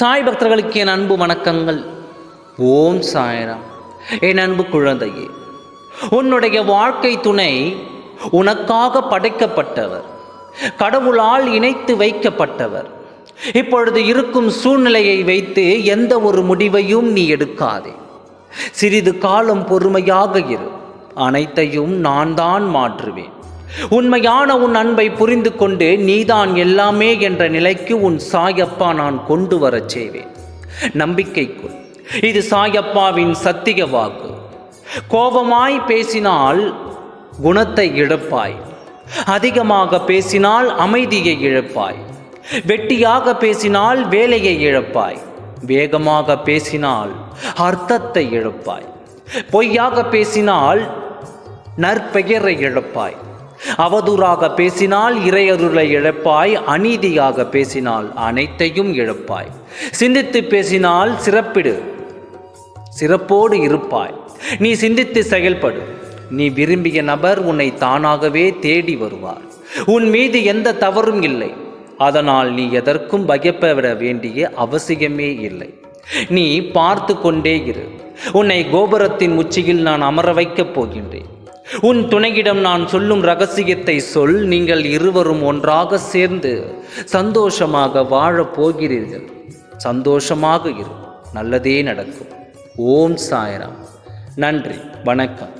சாய் பக்தர்களுக்கு என் அன்பு வணக்கங்கள். ஓம் சாய்ராம். என் அன்பு குழந்தையே, உன்னுடைய வாழ்க்கை துணை உனக்காக படைக்கப்பட்டவர், கடவுளால் இணைத்து வைக்கப்பட்டவர். இப்பொழுது இருக்கும் சூழ்நிலையை வைத்து எந்த ஒரு முடிவையும் நீ எடுக்காதே. சிறிது காலம் பொறுமையாக இரு. அனைத்தையும் நான் தான் மாற்றுவேன். உண்மையான உன் அன்பை புரிந்து கொண்டு நீதான் எல்லாமே என்ற நிலைக்கு உன் சாயப்பா நான் கொண்டு வரச் செய்வேன். நம்பிக்கைக்குள். இது சாயப்பாவின் சத்திய வாக்கு. கோபமாய் பேசினால் குணத்தை இழப்பாய், அதிகமாக பேசினால் அமைதியை இழப்பாய், வெட்டியாக பேசினால் வேலையை இழப்பாய், வேகமாக பேசினால் அர்த்தத்தை இழப்பாய், பொய்யாக பேசினால் நற்பெயரை இழப்பாய், அவதூறாக பேசினால் இறையருளை இழப்பாய், அநீதியாக பேசினால் அனைத்தையும் இழப்பாய், சிந்தித்து பேசினால் சிறப்போடு இருப்பாய். நீ சிந்தித்து செயல்படு. நீ விரும்பிய நபர் உன்னை தானாகவே தேடி வருவார். உன் மீது எந்த தவறும் இல்லை. அதனால் நீ எதற்கும் பயப்பட வேண்டிய அவசியமே இல்லை. நீ பார்த்து கொண்டே இரு. உன்னை கோபுரத்தின் உச்சியில் நான் அமர வைக்கப் போகின்றேன். உன் துணையிடம் நான் சொல்லும் ரகசியத்தை சொல். நீங்கள் இருவரும் ஒன்றாக சேர்ந்து சந்தோஷமாக வாழப் போகிறீர்கள். சந்தோஷமாக இரு. நல்லதே நடக்கும். ஓம் சாய்ராம். நன்றி. வணக்கம்.